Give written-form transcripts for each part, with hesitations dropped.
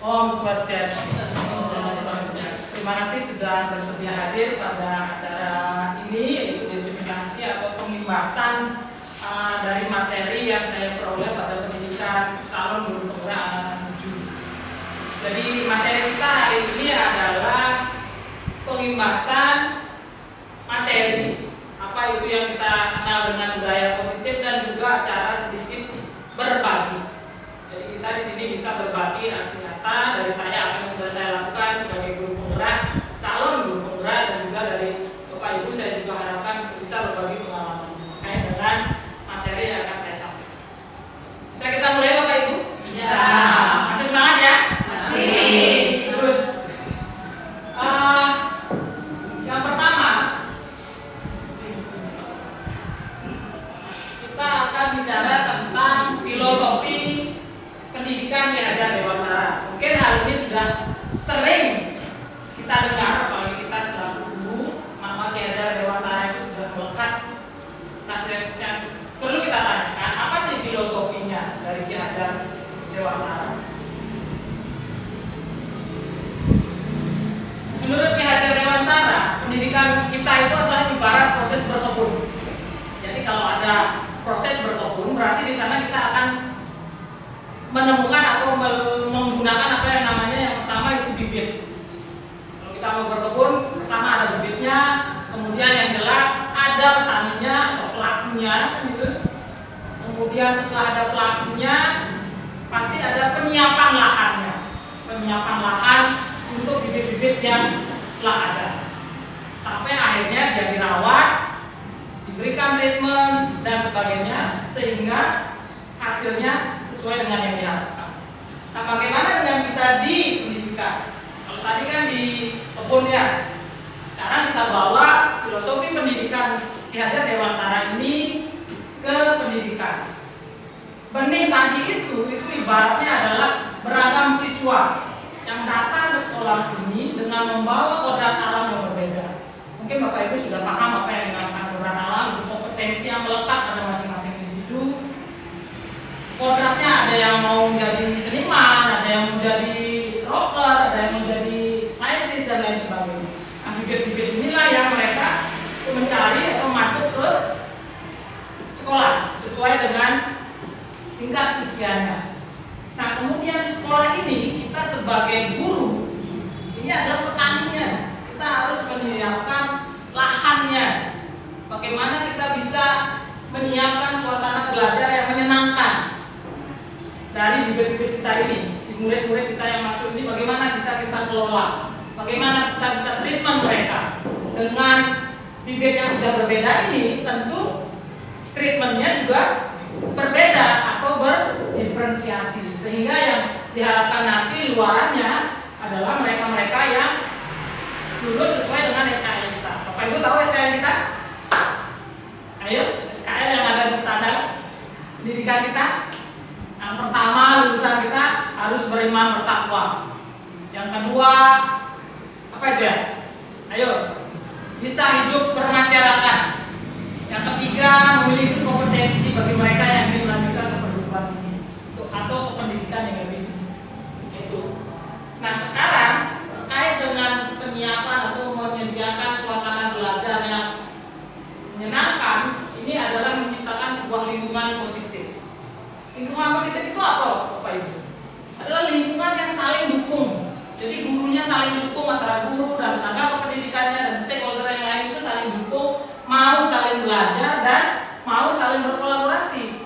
Om Swastiastu. Terima kasih sudah bersedia hadir pada acara ini, yaitu diseminasi atau pembahasan dari materi yang saya peroleh pada pendidikan calon guru penggerak anak-anak 7. Jadi materi kita hari ini adalah pembahasan materi apa itu yang kita kenal dengan budaya positif dan juga cara sedikit berbagi. Jadi kita di sini bisa berbagi aksi nyata dari saya apa yang sudah saya lakukan sebagai guru penggerak, calon guru penggerak, dan juga dari Bapak Ibu saya juga harapkan bisa berbagi pengalaman terkait dengan materi yang akan saya sampaikan. Bisa kita mulai Bapak Ibu? Bisa. Masih semangat ya? Masih. Terus yang pertama kita akan bicara tentang filosofi pendidikan Ki Hajar Dewantara. Mungkin hal ini sudah sering kita dengar, apalagi kita selaku guru, nama Ki Hajar Dewantara itu sudah melekat. Nah, yang perlu kita tanyakan, apa sih filosofinya dari Ki Hajar Dewantara? Menurut Ki Hajar Dewantara, pendidikan kita itu adalah ibarat proses berkebun. Jadi kalau ada proses berkebun, berarti di sana kita akan menemukan atau menggunakan apa yang namanya yang pertama itu bibit. Kalau kita mau berkebun, pertama ada bibitnya, kemudian yang jelas ada petaninya atau pelakunya, gitu. Kemudian setelah ada pelakunya, pasti ada penyiapan lahannya, penyiapan lahan untuk bibit-bibit yang telah ada. Sampai akhirnya dia dirawat, diberikan treatment dan sebagainya sehingga hasilnya sesuai dengan yang diharapkan. Nah, bagaimana dengan kita di pendidikan? Kalau tadi kan di kebun ya, sekarang kita bawa filosofi pendidikan Ki Hajar Dewantara ini ke pendidikan. Benih tadi itu ibaratnya adalah beragam siswa yang datang ke sekolah ini dengan membawa kodrat alam yang berbeda. Mungkin Bapak Ibu sudah paham apa yang dinamakan kodrat alam, itu kompetensi yang melekat pada masing-masing individu. Kodratnya ada yang mau menjadi seniman, ada yang menjadi rocker, ada yang menjadi saintis dan lain sebagainya. Nah, bibit-bibit inilah yang mereka mencari atau masuk ke sekolah sesuai dengan tingkat usianya. Nah, kemudian di sekolah ini kita sebagai guru ini adalah petaninya. Kita harus menyiapkan lahannya. Bagaimana kita bisa menyiapkan suasana belajar yang menyenangkan dari bibit-bibit kita ini, si murid-murid kita yang masuk ini, bagaimana bisa kita kelola, bagaimana kita bisa treatment mereka. Dengan bibit yang sudah berbeda ini, tentu treatmentnya juga berbeda atau berdiferensiasi, sehingga yang diharapkan nanti luarannya adalah mereka-mereka yang lulus sesuai dengan SKL kita. Bapak Ibu tahu SKL kita? Ayo, SKL yang ada di standar pendidikan kita. Yang pertama, lulusan kita harus beriman bertakwa. Yang kedua, apa itu ya? Ayo, bisa hidup bermasyarakat. Yang ketiga, memiliki kompetensi bagi mereka yang ingin melanjutkan ke perguruan tinggi atau ke pendidikan yang lebih tinggi. Itu. Nah, sekarang terkait dengan penyiapan atau menyediakan suasana belajar yang menyenangkan, ini adalah menciptakan sebuah lingkungan positif. Lingkungan positif itu apa, Bapak Ibu? Adalah lingkungan yang saling dukung. Jadi gurunya saling dukung, antara guru dan tenaga kependidikannya dan stakeholder yang lain itu saling dukung, mau saling belajar dan mau saling berkolaborasi.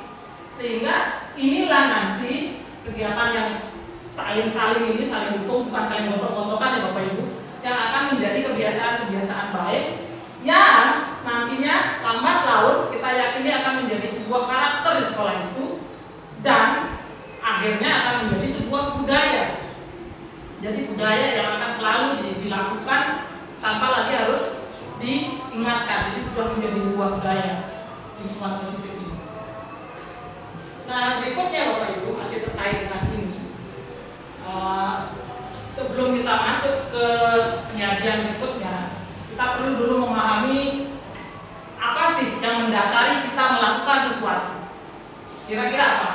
Sehingga inilah nanti kegiatan yang saling ini, saling dukung, bukan saling gontok-gontokan ya Bapak Ibu, yang akan menjadi kebiasaan-kebiasaan baik yang nantinya lambat laun kita yakini akan menjadi sebuah karakter di sekolah itu dan akhirnya akan menjadi sebuah budaya. Jadi budaya yang akan selalu dilakukan tanpa lagi harus diingatkan. Jadi sudah menjadi sebuah budaya lingkungan positif ini. Nah, berikutnya Bapak Ibu masih terkait dengan ini. Sebelum kita masuk ke penyajian berikutnya, kita perlu dulu memahami apa sih yang mendasari kita melakukan sesuatu. Kira-kira apa?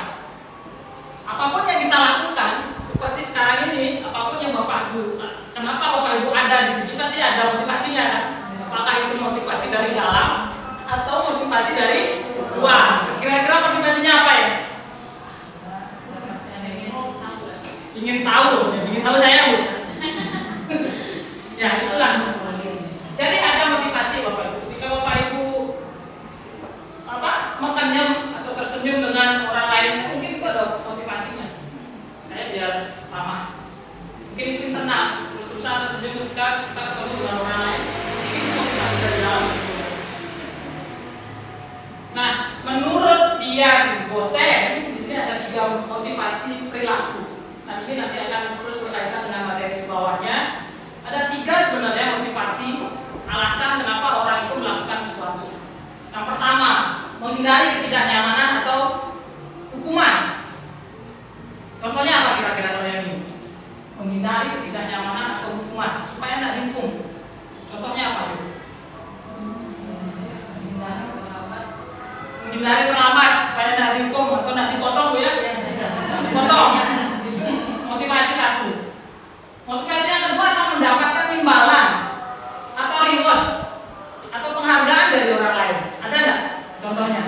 Apapun yang kita lakukan, seperti sekarang ini, apapun yang Bapak Ibu, kenapa Bapak Ibu ada di sini pasti ada motivasinya kan? Apakah itu motivasi dari dalam atau motivasi dari luar? Kira-kira motivasinya apa ya? Ingin tahu saya Bu. Ya itulah. Jadi ada motivasi Bapak Ibu. Ketika Bapak Ibu mengenyam atau tersenyum dengan orang lain, mungkin itu ada motivasinya. Saya biar ramah. Mungkin itu internal. Terus-terusan tersenyum ketika kita ketemu dengan orang lain. Ini motivasi dari dalam. Nah, menurut Dian Bose, di sini ada 3 motivasi perilaku. Nah, ini nanti akan terus berkaitan dengan materi di bawahnya. Ada 3 sebenarnya motivasi alasan kenapa orang itu melakukan sesuatu. Yang pertama, menghindari ketidaknyamanan atau hukuman. Contohnya apa kira-kira kalau yang ini? Menghindari ketidaknyamanan atau hukuman supaya tidak dihukum. Contohnya apa itu? Menghindari terlambat supaya tidak dihukum atau tidak dipotong Bu ya? Dipotong. Motivasi 1. Motivasi yang kedua adalah mendapatkan imbalan atau reward atau penghargaan dari orang lain. Ada nggak contohnya?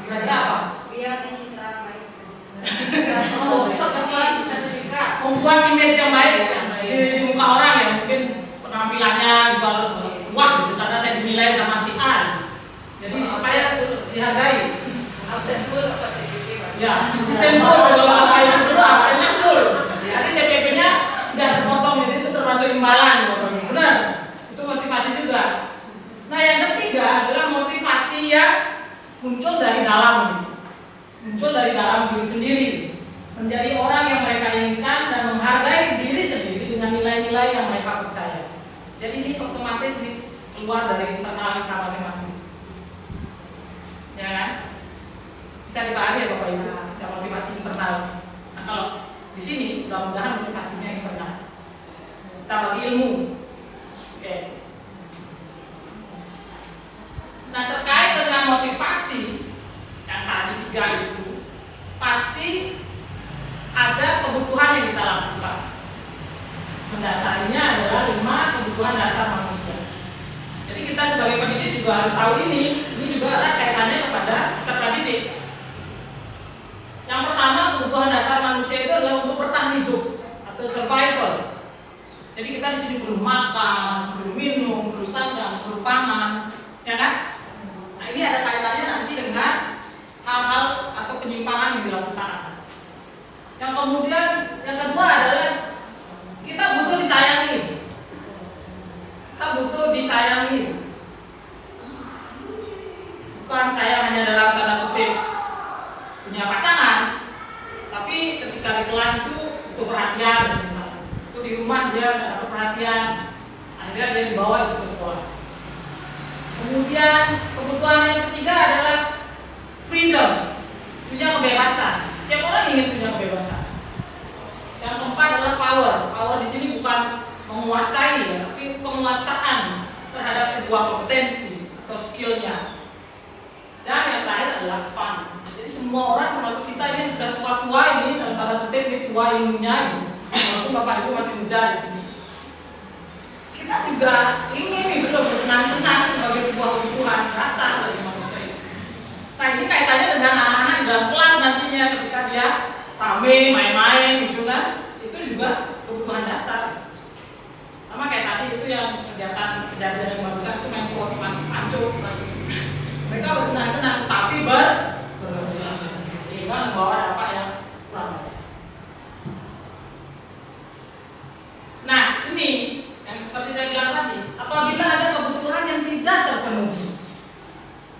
Kira-kira apa? Biar pencitraan baik. Membuat image yang baik di muka orang ya, mungkin penampilannya juga harus wah gitu, karena saya dinilai sama si A. Jadi supaya dihargai. Absen full atau TPP? Ya, absen full kalau Bapak Ibu dulu absennya full. Jadi TPP-nya nggak terpotong, jadi itu termasuk imbalan. Benar? Itu motivasi juga. Nah yang ketiga adalah motivasi yang muncul dari dalam, diri sendiri, menjadi orang yang mereka inginkan dan menghargai diri sendiri dengan nilai-nilai yang mereka percaya. Jadi ini otomatis keluar dari internal kita masing-masing. Ya kan? Bisa dipahami ya Bapak Ibu, yang motivasi internal. Nah kalau di sini mudah-mudahan motivasinya internal. Kita bagi ilmu. Oke. Nah terkait dengan motivasi yang tadi 3 itu, pasti ada kebutuhan yang kita lakukan. Mendasarinya adalah 5 kebutuhan dasar manusia. Jadi kita sebagai pendidik juga harus tahu ini juga ada kaitannya kepada peserta didik. Yang pertama, kebutuhan dasar manusia itu adalah untuk bertahan hidup atau survival. Jadi kita di sini perlu makan, perlu minum, perlu sandang, perlu pangan, ya kan? Nah ini ada kaitannya nanti dengan hal-hal atau penyimpangan yang dilakukan. Yang kemudian, yang kedua adalah kita butuh disayangi. Bukan saya hanya dalam tanda kutip punya pasangan, tapi ketika di kelas itu butuh perhatian misalnya. Itu di rumah dia tidak dapat perhatian, akhirnya dia dibawa itu ke sekolah. Kemudian kebutuhan yang ketiga adalah freedom, punya kebebasan. Setiap orang ingin punya kebebasan. Yang keempat adalah power. Power di sini bukan menguasai, ya, tapi penguasaan terhadap sebuah kompetensi atau skillnya. Dan yang terakhir adalah fun. Jadi semua orang termasuk kita ini sudah tua-tua ini, dalam tanda kutip ini tua ilmunya ini. Walaupun Bapak Ibu masih muda di sini. Kita juga ingin nih belum bersenang-senang sebagai sebuah kebutuhan dasar bagi manusia ini. Nah ini kaitannya dengan anak-anak di dalam kelas nantinya ketika dia rame, main-main gitu kan. Itu juga kebutuhan dasar. Sama kayak tadi itu yang kegiatan kejadian yang barusan itu main kuat pancung. Mereka bersenang-senang tapi sehingga membawa dampak yang kurang. Nah ini yang seperti saya bilang tadi, apabila ada kebutuhan yang tidak terpenuhi,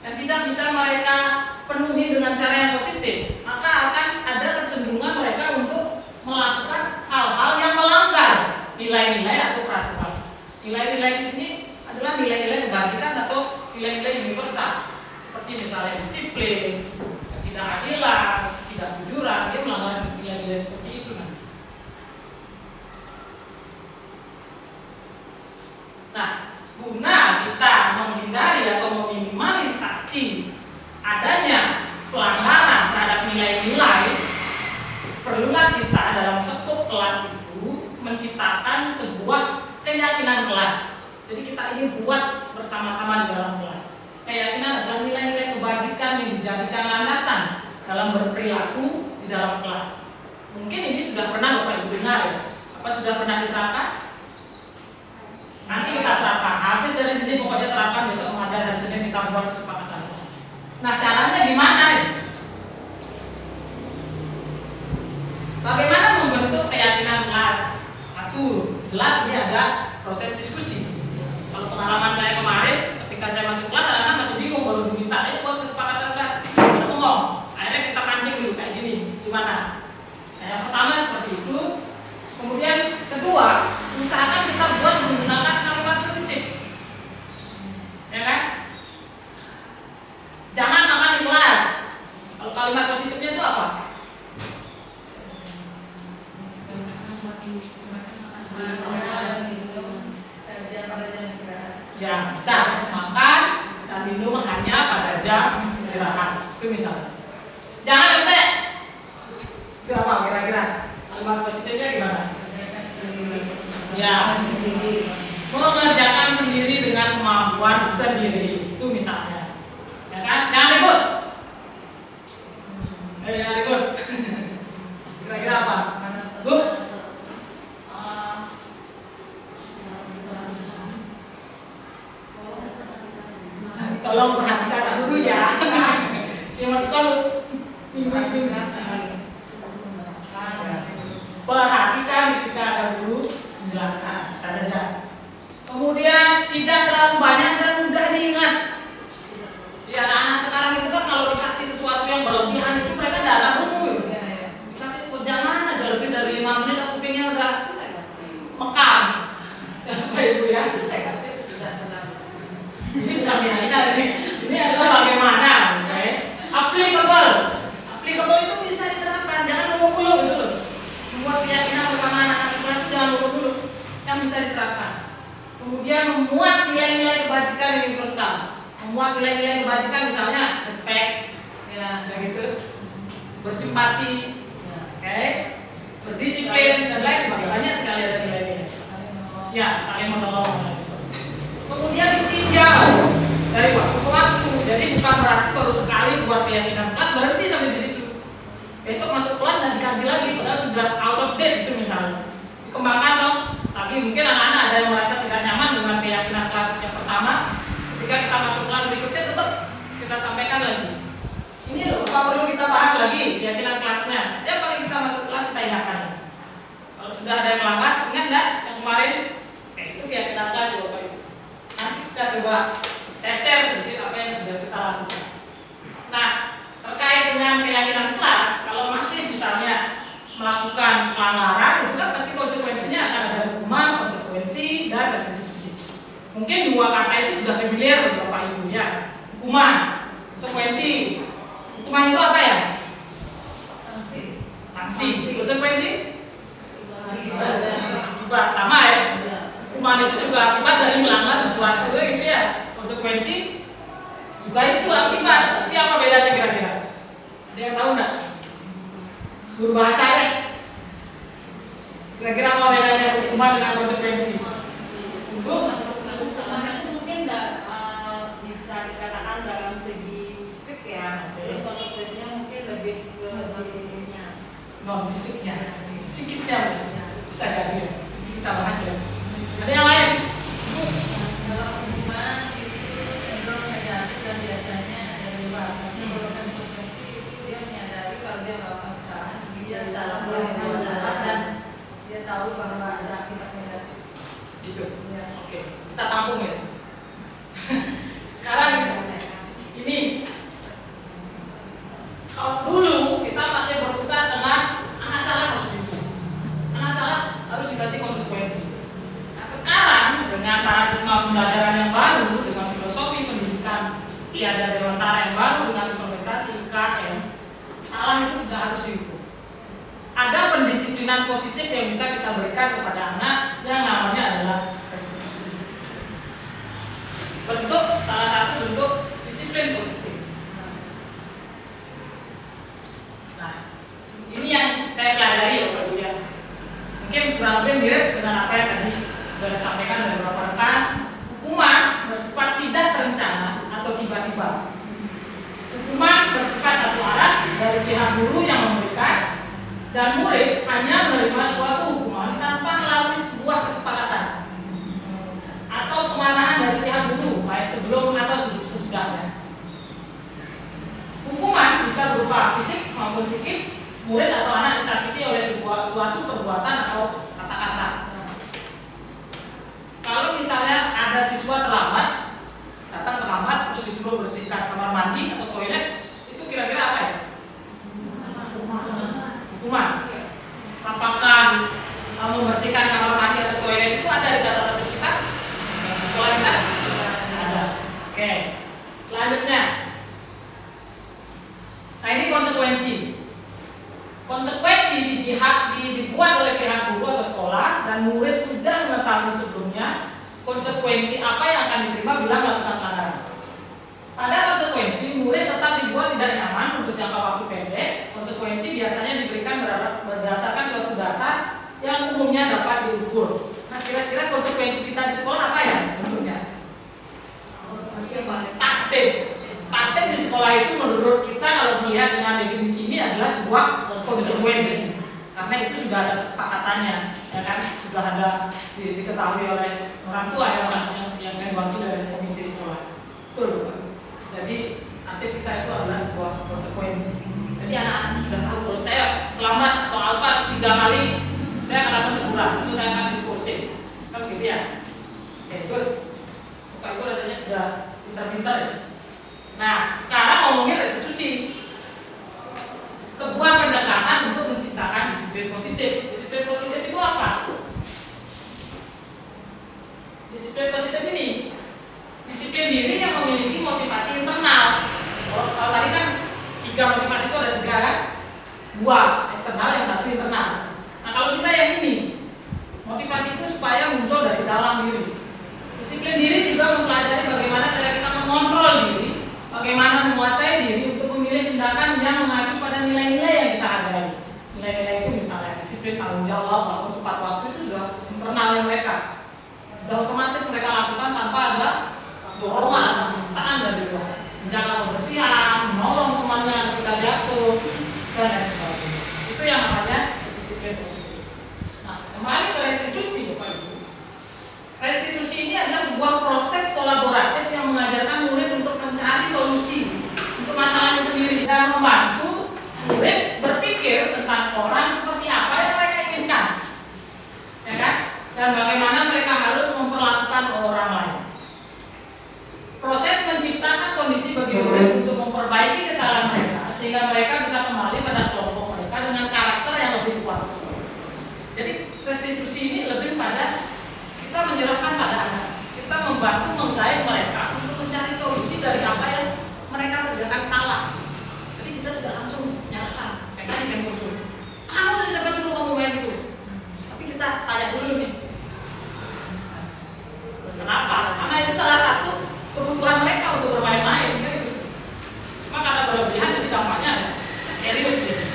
yang tidak bisa mereka penuhi dengan cara yang positif, maka akan ada kecenderungan mereka untuk melakukan hal-hal yang melanggar nilai-nilai atau peraturan. Nilai-nilai di sini adalah nilai-nilai kebajikan atau nilai-nilai universal, seperti misalnya disiplin, ketidakadilan, ketidakjujuran. Dia melanggar nilai-nilai seperti itu. Nah, guna kita menghindari atau meminimalisasi adanya pelanggaran terhadap nilai-nilai, perlulah kita dalam skop kelas keyakinan kelas. Jadi kita ingin buat bersama-sama di dalam kelas. Keyakinan adalah nilai-nilai kebajikan yang dijadikan landasan dalam berperilaku di dalam kelas. Mungkin ini sudah pernah Bapak Ibu dengar ya? Apa sudah pernah diterapkan? Nanti kita terapkan. Habis dari sini pokoknya terapkan, besok ada hari Senin kita buat kesepakatan kelas. Nah, caranya gimana ya? Bagaimana membentuk keyakinan kelas? Satu, jelas ini ada proses diskusi. Kalau pengalaman saya kemarin, ketika saya masuk kelas, anak-anak masih bingung, baru diminta buat kesepakatan kelas. Kita ngomong, akhirnya kita pancing dulu kayak gini, gimana? Nah, yang pertama seperti itu. Kemudian kedua, usahakan kita buat menggunakan kalimat positif, ya kan? Jangan makan di kelas. Kalau kalimat positifnya itu apa? Ya, bisa makan dan minum hanya pada jam istirahat. Itu misalnya. Jangan ente. Itu apa kira-kira? Kalimat positifnya gimana? Ya, mengerjakan sendiri dengan kemampuan sendiri. Itu misalnya. Ya kan? Jangan ribut. Jangan ribut. Kira-kira apa? Bu? Tolong perhatikan guru ya. Siapa kalau perhatikan ketika ada guru menjelaskan, bisa saja. Kemudian tidak terlalu banyak dan mudah diingat. Di anak-anak sekarang itu kan kalau dikasih sesuatu yang berlebihan itu mereka tidak akan rungu. Dikasih jangan aja lebih dari 5 menit aku pengen udah mekar. Bapak Ibu ya. Ini bukan ini adalah bagaimana, applicable itu bisa diterapkan, jangan mulu gitu loh. Membuat keyakinan pertama anak-anak kelas jangan mulu yang bisa diterapkan. Kemudian memuat nilai-nilai kebajikan yang universal, memuat nilai-nilai kebajikan misalnya respect, ya gitu, bersimpati, oke, berdisiplin dan lain sebagainya, banyak sekali ada nilai-nilai. Ya, saling menolong. Kemudian ditinjau dari waktu ke waktu. Jadi bukan berarti baru sekali buat keyakinan kelas berhenti sampai di situ. Besok masuk kelas dan dikaji lagi, padahal sudah out of date itu misalnya. Dikembangkan dong. Tapi mungkin anak-anak ada yang merasa tidak nyaman dengan keyakinan kelas yang pertama. Ketika kita masuk kelas berikutnya tetap kita sampaikan lagi. Ini loh, apa perlu kita bahas lagi keyakinan kelasnya. Setiap kali kita masuk kelas kita ingatkan. Kalau sudah ada yang melanggar, ingat enggak yang kemarin? Itu keyakinan kelas ya Bapak Ibu. Nanti kita coba saya share sedikit apa yang sudah kita lakukan. Nah, terkait dengan keyakinan kelas, kalau masih misalnya melakukan pelanggaran, itu kan pasti konsekuensinya akan ada hukuman, konsekuensi, dan restitusi. Mungkin dua kata itu sudah familiar Bapak Ibu ya. Hukuman, konsekuensi. Hukuman itu apa ya? Sanksi. Konsekuensi? Akibat sama ya. Hukuman itu juga akibat dari melanggar sesuatu gitu ya. Konsekuensi juga itu akibat. Tapi apa bedanya kira-kira? Ada yang tahu nggak? Guru bahasa ya? Kira-kira apa bedanya hukuman dengan konsekuensi? Bu? Kesalahan itu mungkin nggak bisa dikatakan dalam segi fisik ya. Terus konsekuensinya mungkin lebih ke fisiknya. Non fisiknya, psikisnya bisa jadi. Kita bahas ya. Ada yang lain? Kalau hukuman itu cenderung negatif dan biasanya dari luar. Kalau konsekuensi itu dia menyadari kalau dia melakukan kesalahan, dia salah melakukan kesalahan dan dia tahu bahwa ada akibat negatif. Gitu. Ya. Oke, kita tampung ya. Sekarang ini kalau dulu kita masih berkutat dengan anak salah harus dihukum, anak salah harus dikasih konsekuensi. Sekarang dengan paradigma pembelajaran yang baru, dengan filosofi pendidikan tiada dewantara yang baru, dengan implementasi IKM, salah itu tidak harus dihukum. Ada pendisiplinan positif yang bisa kita berikan kepada anak yang namanya adalah restitusi. Bentuk salah satu bentuk disiplin positif. Nah, ini yang saya pelajari ya Bapak Ibu ya. Mungkin kurang lebih mirip dengan apa yang tadi sudah disampaikan dan murid hanya menerima suatu hukuman tanpa melalui sebuah kesepakatan atau kemarahan dari pihak guru, baik sebelum atau sesudahnya. Hukuman bisa berupa fisik maupun psikis. Murid atau anak disakiti oleh suatu perbuatan atau kata-kata. Kalau misalnya ada siswa terlambat, datang terlambat terus disuruh bersihkan kamar mandi atau toilet, itu kira-kira apa ya? Hukuman. Apakah membersihkan kamar mandi atau toilet itu ada di catatan kita? Di sekolah kita? Ada. Oke. Selanjutnya. Nah, ini konsekuensi. Konsekuensi dibuat oleh pihak guru atau sekolah dan murid sudah mengetahui sebelumnya konsekuensi apa yang akan diterima bila melakukan pelanggaran. Pada konsekuensi, murid tetap dibuat tidak nyaman untuk jangka waktu pendek. Konsekuensi biasanya diberikan berdasarkan suatu data yang umumnya dapat diukur. Nah, kira-kira konsekuensi kita di sekolah apa ya bentuknya? Taktik. Taktik di sekolah itu menurut kita kalau melihat dengan definisi ini adalah sebuah konsekuensi. Karena itu sudah ada kesepakatannya, ya kan? Sudah ada diketahui oleh orang tua ya, yang diwakili dari komite sekolah. Betul, Pak. Jadi aktif kita itu adalah sebuah konsekuensi. Jadi anak-anak sudah tahu kalau saya terlambat atau apa 3 kali saya akan dapat teguran, itu saya akan diskorsing. Kan gitu ya. Oke, good. Bapak Ibu rasanya sudah pintar-pintar ya. Nah, sekarang ngomongin restitusi. Sebuah pendekatan untuk menciptakan disiplin positif. Disiplin positif itu apa? Disiplin positif ini disiplin diri yang memiliki motivasi internal. Kalau tadi kan 3 motivasi itu ada 3 kan? 2 eksternal, yang 1 internal. Nah, kalau bisa yang ini, motivasi itu supaya muncul dari dalam diri. Disiplin diri juga mempelajari bagaimana cara kita mengontrol diri, bagaimana menguasai diri untuk memilih tindakan yang mengacu pada nilai-nilai yang kita hargai. Nilai-nilai itu misalnya disiplin, tanggung jawab, atau tepat waktu itu sudah internal mereka. Sudah otomatis mereka lakukan tanpa ada dorongan, paksaan dari luar. Menjaga kebersihan, menolong temannya ketika jatuh, dan lain sebagainya. Itu yang namanya disiplin positif. Nah, kembali ke restitusi, Bapak Ibu. Restitusi ini adalah sebuah proses kolaboratif yang mengajarkan murid untuk mencari solusi untuk masalahnya sendiri dan membantu murid berpikir tentang orang seperti apa yang mereka inginkan, ya kan? Dan bagaimana mereka harus memperlakukan orang lain. Proses menciptakan kondisi bagi murid untuk memperbaiki kesalahan mereka sehingga mereka bisa kembali pada kelompok mereka dengan karakter yang lebih kuat. Jadi restitusi ini lebih pada kita menyerahkan pada anak, kita membantu menggait mereka untuk mencari solusi dari apa yang mereka kerjakan salah. Jadi kita tidak langsung nyata, kayak tadi yang muncul. Kamu siapa suruh kamu main itu? Tapi kita tanya dulu nih. Kenapa? Karena itu salah satu kebutuhan mereka untuk bermain-main, kan gitu. Cuma karena berlebihan jadi dampaknya serius gitu.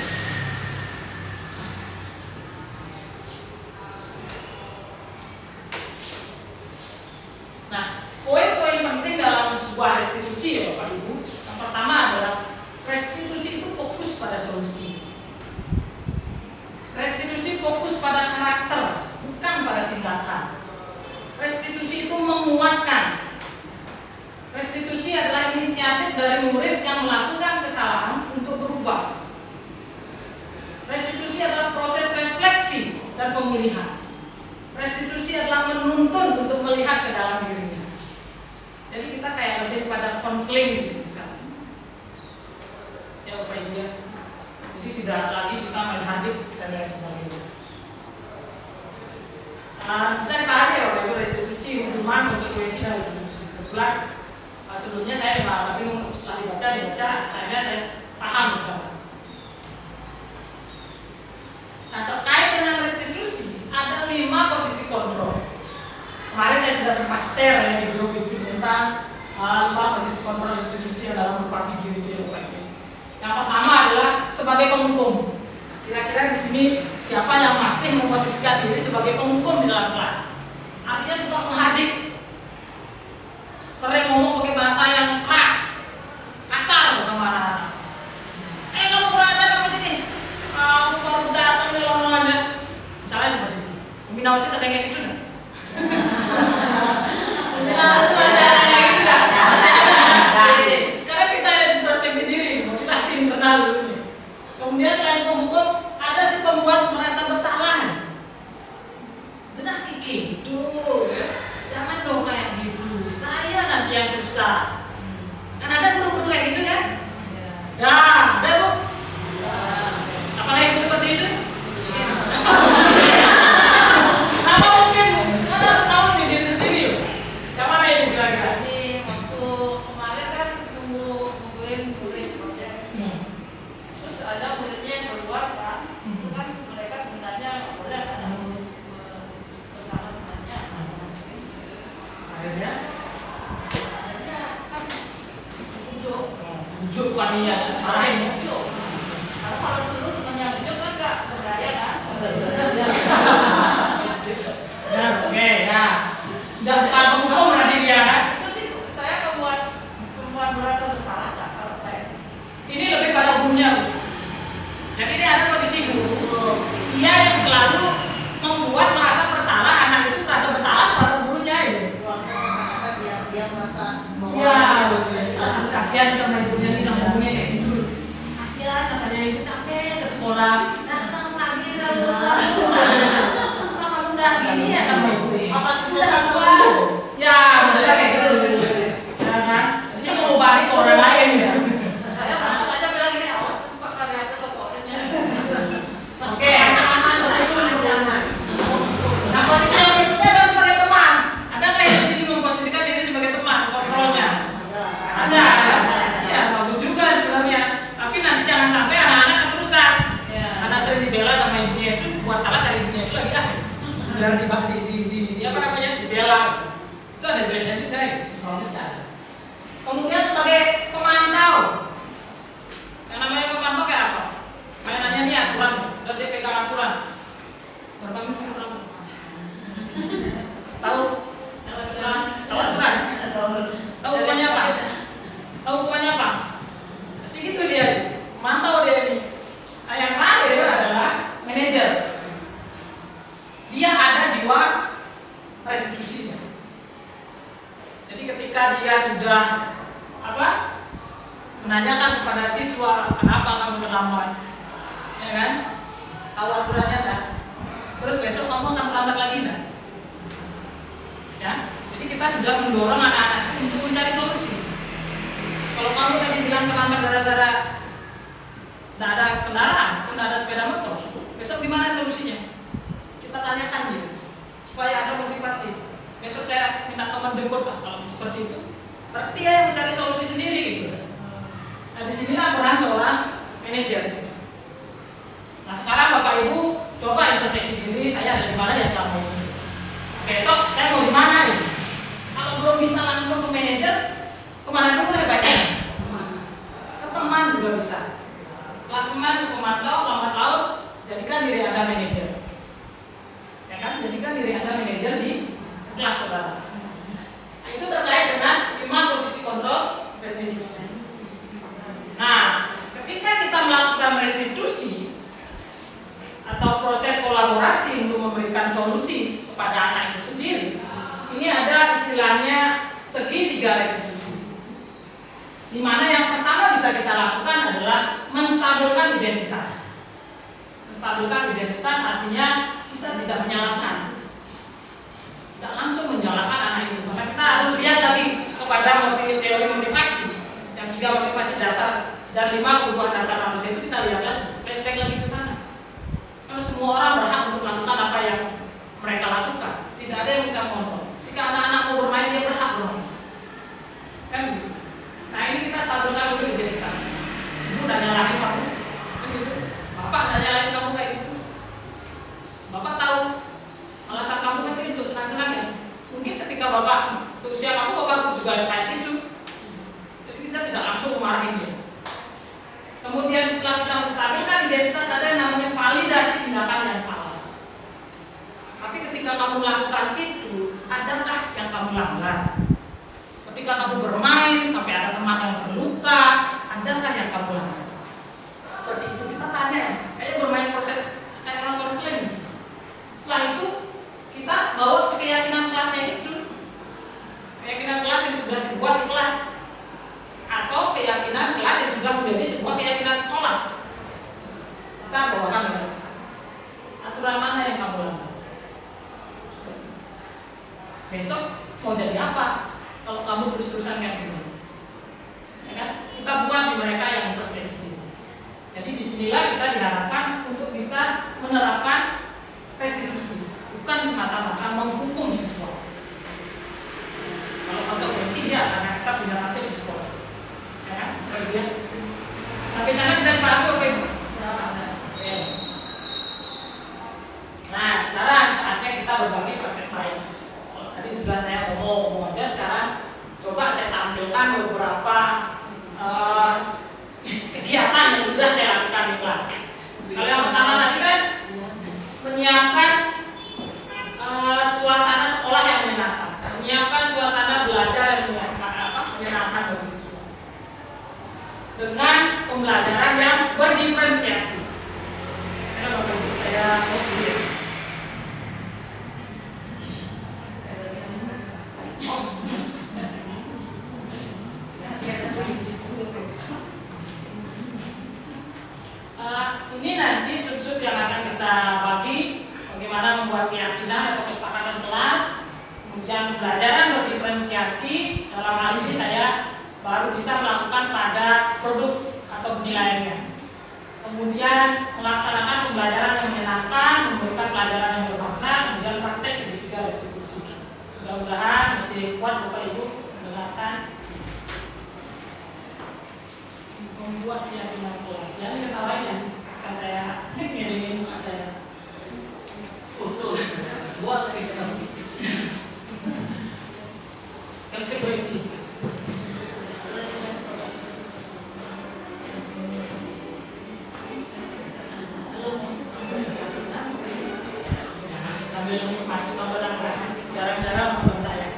Nah, poin-poin penting dalam sebuah restitusi ya Bapak Ibu. Yang pertama adalah restitusi itu fokus pada solusi. Restitusi fokus pada karakter, bukan pada tindakan. Restitusi itu menguatkan. Restitusi adalah inisiatif dari murid yang melakukan kesalahan untuk berubah. Restitusi adalah proses refleksi dan pemulihan. Restitusi adalah menuntun untuk melihat ke dalam dirinya. Jadi kita kayak lebih pada konseling di sini sekarang. Ya Bapak Ibu ya. Jadi tidak lagi kita main hadik dan lain sebagainya. Bisa dipahami ya Bapak Ibu restitusi, hukuman, konsekuensi dan restitusi. Kebetulan sebelumnya saya memang agak bingung setelah dibaca, akhirnya saya paham gitu. Nah, terkait dengan restitusi ada 5 posisi kontrol. Kemarin saya sudah sempat share ya di grup itu tentang 5 posisi kontrol restitusi yang dalam beberapa video itu ya Bapak Ibu. Yang pertama adalah sebagai penghukum. Kira-kira di sini siapa yang masih memposisikan diri sebagai penghukum di dalam kelas? Artinya suka menghadik, sering ngomong pakai bahasa yang keras, kasar sama anak-anak. Kamu berada kamu sini, kamu baru datang yang susah. Kan ada guru-guru kayak gitu kan? Ya. Ada Bu. Apakah Ibu seperti itu? Apa mungkin Bu? Kan harus tahu nih diri sendiri yuk. Yang mana Ibu kira-kira? Jadi waktu kemarin kan nungguin murid proyek. Terus ada muridnya yang keluar kan, itu kan mereka sebenarnya nggak boleh kan harus bersama temannya. Akhirnya Akhirnya kan ujuk, bujuk panitia marahin ya. ujuk. Karena kalau dulu temannya ujuk kan nggak berdaya kan. Ya, oke, ya. Sudah bukan penghukum berarti dia kan? Itu sih saya membuat merasa bersalah nggak kalau kayak Ini lebih pada gurunya Bu. Jadi ini ada posisi guru. Dia yang selalu membuat merasa bersalah, anak itu merasa bersalah pada gurunya ya. dia merasa bahwa Ya, terus kasihan sama ibunya ini ngomongnya kayak gitu. Kasihan katanya ibu capek ke sekolah, datang lagi kalau selalu. Apa kamu nggak gini ya sama ibu? Apa Udah kesan tua. kamu? Ya, betul kayak gitu. Ya kan? Dia mau balik ke orang lain ya. saya langsung aja bilang gini, awas Pak Karyata ke koinnya. Oke. Ancaman saya itu ancaman. Nah, posisi yang berikutnya adalah sebagai teman. Ada nggak yang di sini memposisikan diri sebagai teman kontrolnya? Ada. Ya, bagus juga sebenarnya. Tapi nanti jangan sampai anak-anak keterusan. Ya. Karena sering dibela sama ibunya itu buat salah dari ibunya itu lagi biar di apa namanya dibela. Itu ada jeleknya juga ya. Bagusnya. Kemudian sebagai pemantau. Yang namanya pemantau kayak apa? Mainannya ini aturan, dan dia pegang aturan. Berapa minggu aturan? Tahu? Tahu aturan? Tahu hukumannya apa? Tahu hukumannya apa? Pasti gitu dia. Mantau dia ini. Nah, yang terakhir adalah manajer. Dia ada jiwa restitusinya. Jadi ketika dia sudah menanyakan kepada siswa, kenapa kamu terlambat, ya kan? Tahu aturannya kan? Terus besok kamu akan terlambat lagi kan? Ya, jadi kita sudah mendorong anak-anak itu untuk mencari solusi. Kalau kamu tadi bilang terlambat gara-gara tidak ada kendaraan, tidak ada sepeda motor, besok gimana solusinya? Kita tanyakan dia supaya ada motivasi. Besok saya minta teman jemput Pak, kalau seperti itu. Berarti dia yang mencari solusi sendiri gitu. Nah di sinilah peran seorang manajer. Nah sekarang Bapak Ibu coba introspeksi diri, saya ada di mana ya selama ini. Besok saya mau di mana ya? Kalau belum bisa langsung ke manajer, kemana dulu hebatnya? Ke teman juga bisa. Setelah teman, pemantau, lambat laun, jadikan diri Anda manajer. Ya kan? Jadikan diri Anda manajer di kelas saudara. Nah itu terkait dengan 5 posisi kontrol restitusi. Nah, ketika kita melakukan restitusi atau proses kolaborasi untuk memberikan solusi kepada anak itu sendiri, ini ada istilahnya segitiga restitusi. Di mana yang pertama bisa kita lakukan adalah menstabilkan identitas. Menstabilkan identitas artinya kita tidak menyalahkan, tidak langsung menyalahkan anak itu. Maka kita harus lihat lagi kepada teori motivasi. Yang 3 motivasi dasar dan 5 kebutuhan dasar manusia itu kita lihat lagi, flashback lagi ke sana. Karena semua orang berhak untuk melakukan apa yang mereka lakukan. Tidak ada yang bisa mengontrol. Jika anak-anak mau bermain, dia berhak bermain. Kan gitu. Nah ini kita stabilkan dulu identitas. Ibu udah nyalahin kamu, kan gitu. Bapak udah nyalahin kamu kayak gitu. Bapak tahu alasan kamu pasti untuk senang-senang ya. Mungkin ketika Bapak seusia kamu, Bapak juga kayak gitu. Jadi kita tidak langsung memarahin dia. Kemudian setelah kita menstabilkan identitas, ada yang namanya validasi tindakan yang salah. Tapi ketika kamu melakukan itu, adakah yang kamu langgar? Ketika kamu bermain sampai ada teman yang terluka, adakah yang kamu langgar? Seperti itu kita tanya, kayak bermain proses kayak orang konseling. Setelah itu kita bawa ke keyakinan kelasnya itu, keyakinan kelas yang sudah dibuat di kelas, atau keyakinan kelas yang sudah menjadi sebuah keyakinan sekolah. Kita bawakan ke sana. Aturan mana yang kamu langgar? Besok mau jadi apa? Kalau kamu terus jurusan kayak gini. Ya kan? Kita buat di mereka yang introspeksi. Jadi disinilah kita diharapkan untuk bisa menerapkan restitusi, bukan semata-mata menghukum siswa. Kalau konsekuensi ya karena kita punya tatip di sekolah, ya kan? Kemudian sampai sana bisa dipahami apa itu? Oke. Nah, sekarang saatnya kita berbagi praktek baik. Tadi sudah saya ngomong aja, sekarang coba saya tampilkan beberapa kegiatan yang sudah saya lakukan di kelas. Kalau yang pertama tadi kan menyiapkan suasana sekolah yang menyenangkan, menyiapkan suasana belajar yang menyenangkan bagi siswa dengan pembelajaran yang berdiferensiasi. Karena Bapak Ibu saya mau sendiri. Ini nanti sub-sub yang akan kita bagi, bagaimana membuat keyakinan atau kesepakatan kelas, kemudian pembelajaran berdiferensiasi. Dalam hal ini saya baru bisa melakukan pada produk atau penilaiannya. Kemudian melaksanakan pembelajaran yang menyenangkan, memberikan pelajaran yang bermakna, kemudian praktek segitiga restitusi. Mudah-mudahan masih kuat Bapak Ibu mendengarkan, membuat keyakinan kelas. Jangan ketawain ya, kalau saya ngedengin muka saya. Betul, buat sedikit konsekuensi. Sambil menikmati tontonan gratis, jarang-jarang nonton saya.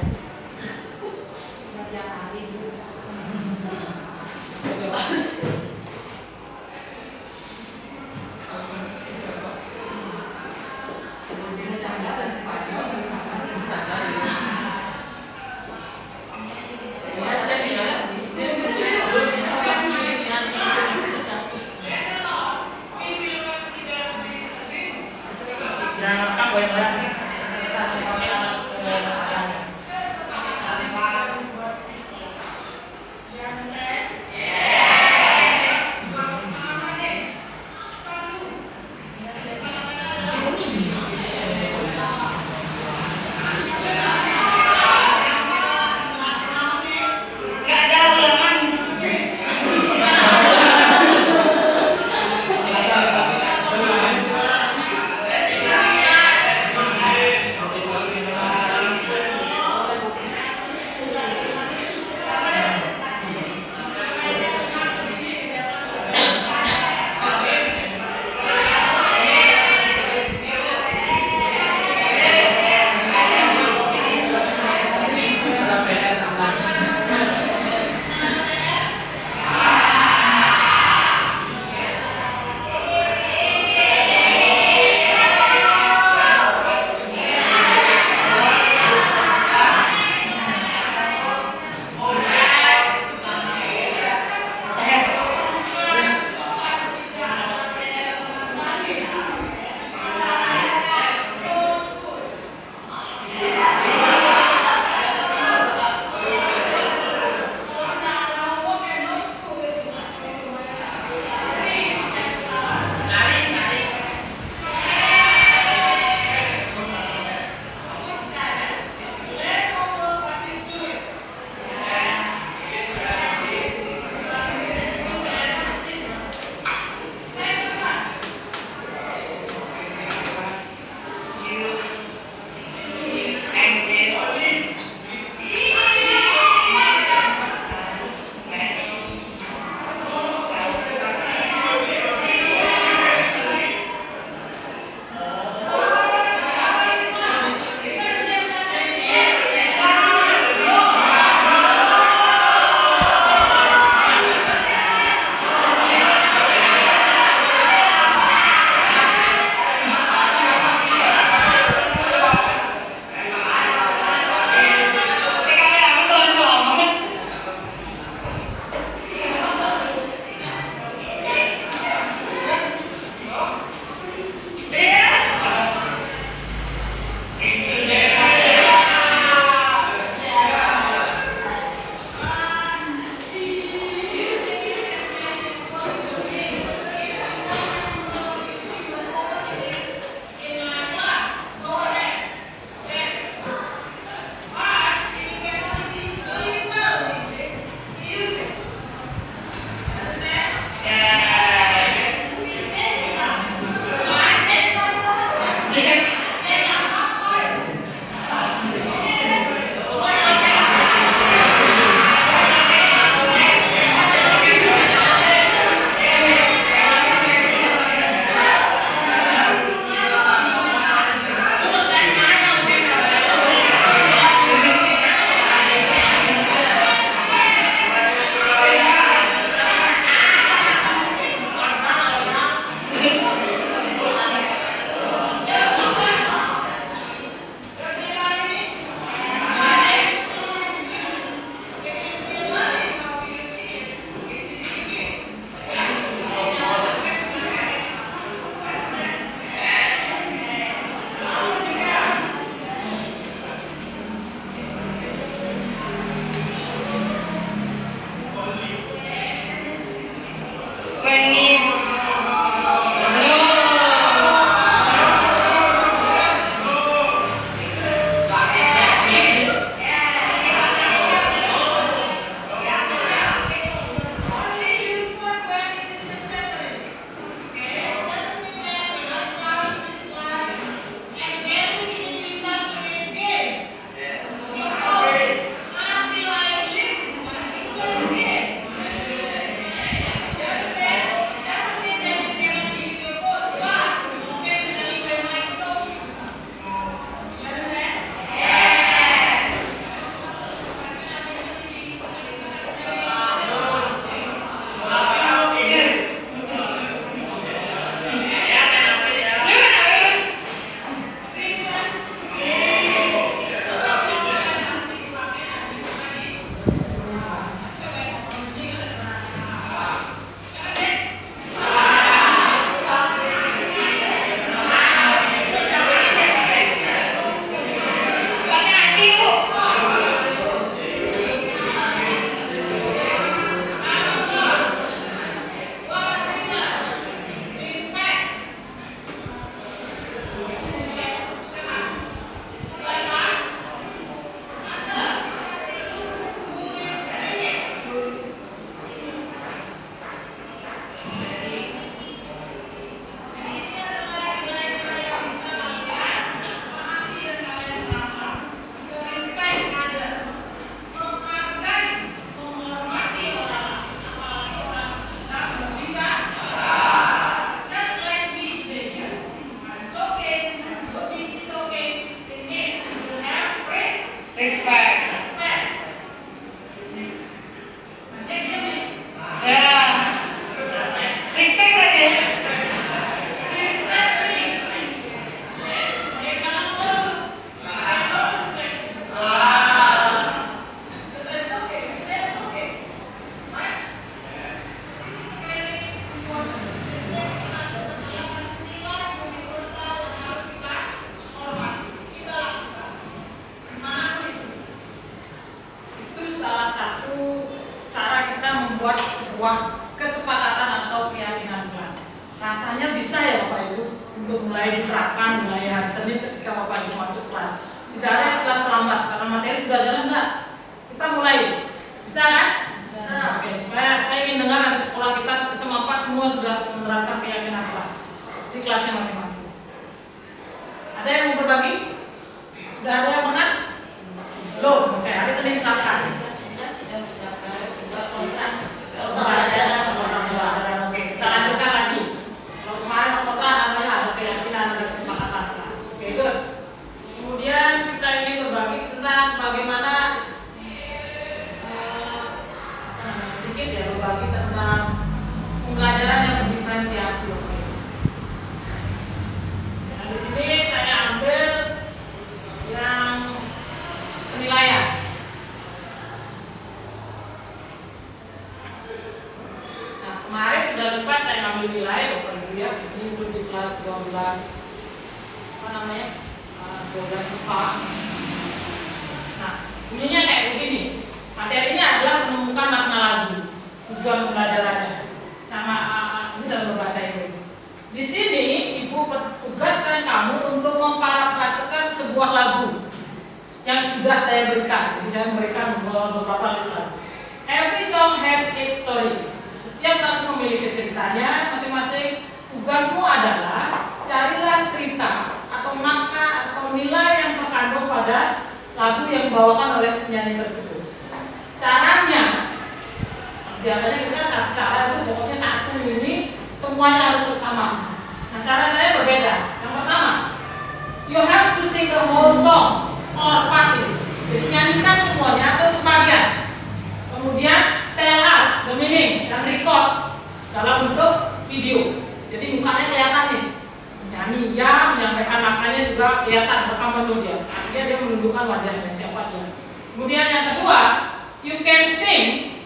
membuat sebuah kesepakatan atau keyakinan kelas. Rasanya bisa ya Bapak Ibu untuk mulai diterapkan mulai hari Senin ketika Bapak Ibu masuk kelas. Tidak ada istilah terlambat karena materi sudah jalan enggak? Kita mulai. Bisa kan? Bisa. Oke, supaya saya ingin dengar nanti sekolah kita semua semua sudah menerapkan keyakinan kelas di kelasnya masing-masing. Ada yang mau berbagi? Sudah ada yang menang? Belum. Oke, hari Senin terapkan. Pembelajaran. Oke, kita lanjutkan lagi. Kalau kemarin kontra namanya ada keyakinan, ada kesepakatan kelas. Oke, good. Kemudian kita ingin berbagi tentang bagaimana sedikit ya berbagi tentang pembelajaran yang berdiferensiasi. Nah, di sini saya ambil yang penilaian. Nah, kemarin sudah sempat saya ngambil nilai Bapak Ibu ya, ini untuk di kelas 12 apa namanya? 12 IPA. Nah, bunyinya kayak begini. Materinya adalah menemukan makna lagu, tujuan pembelajarannya. Nama ini dalam bahasa Inggris. Di sini Ibu tugaskan kamu untuk memparafrasekan sebuah lagu yang sudah saya berikan. Jadi saya memberikan beberapa list lagu. Every song has its story. Setiap lagu memiliki ceritanya masing-masing. Tugasmu adalah carilah cerita atau makna atau nilai yang terkandung pada lagu yang dibawakan oleh penyanyi tersebut. Caranya, biasanya kita satu cara itu pokoknya satu ini semuanya harus sama. Nah, cara saya berbeda. Yang pertama, you have to sing the whole song or partly. Jadi nyanyikan semuanya atau sebagian. Kemudian tell us the meaning dan record dalam bentuk video. Jadi mukanya kelihatan nih. Nyanyi ya, menyampaikan maknanya juga kelihatan rekam penuh dia. Artinya dia menunjukkan wajahnya siapa dia. Kemudian yang kedua, you can sing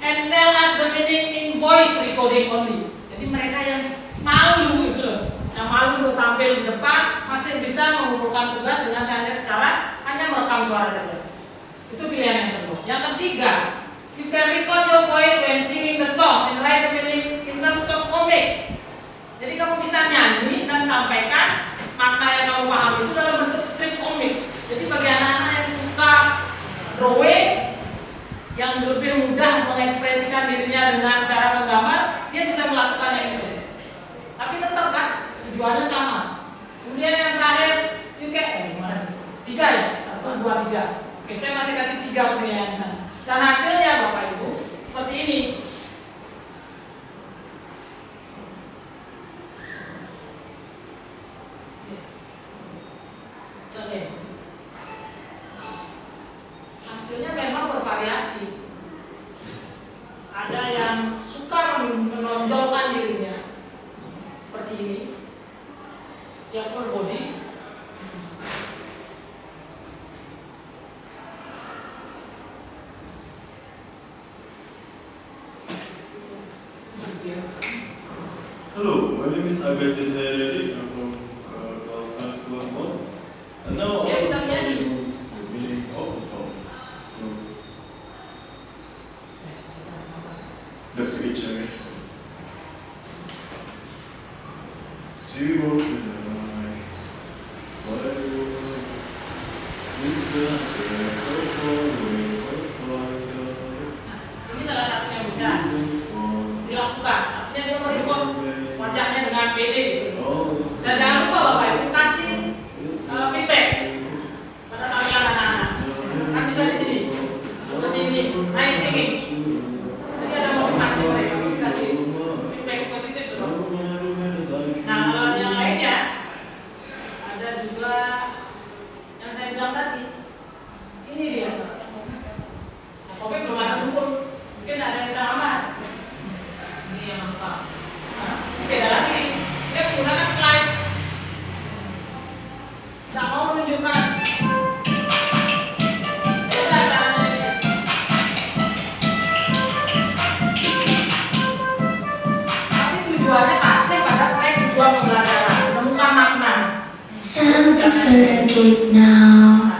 and tell us the meaning in voice recording only. Jadi mereka yang malu gitu loh, yang malu untuk tampil di depan masih bisa mengumpulkan tugas dengan cara hanya merekam suara saja. Itu pilihan yang kedua. Yang ketiga, you can record your voice when singing the song and write the meaning in terms of comic. Jadi kamu bisa nyanyi dan sampaikan makna yang kamu paham itu dalam bentuk strip komik. Jadi bagi anak-anak yang suka drawing, yang lebih mudah mengekspresikan dirinya dengan cara menggambar, dia bisa melakukan yang itu. Tapi tetap kan tujuannya sama. Kemudian yang terakhir, you can tiga ya, 1, 2, 3. Oke, saya masih kasih 3 penilaian sana. Dan hasilnya Bapak Ibu seperti ini. Oke. Hasilnya memang bervariasi. Ada yang suka menonjolkan dirinya seperti ini, ya full body. Hello, my name is Agathis Hayaledi. I'm from class science 1. And now I want to tell you the meaning of the song. So, the picture. She walks in the night. Why do you want? Sister, so far away, Ini salah satu yang bisa dilakukan. Artinya dia merekod wajahnya dengan PD gitu. Dan jangan lupa Bapak Ibu kasih feedback pada tampilan anak-anak. Kan bisa di sini. Seperti ini, nice singing. Jadi ada motivasi mereka untuk kasih feedback positif dulu. Nah, kalau yang lainnya ada juga yang saya bilang tadi. Ini dia. Nah, Kopik belum ada hukum. Mungkin ada yang bisa aman. Ini yang lengkap. Nah, ini beda lagi. Dia menggunakan slide. Tidak mau menunjukkan. Beda caranya ini. Tapi tujuannya pasti pada tujuan pembelajaran, menemukan makna. Something so good now,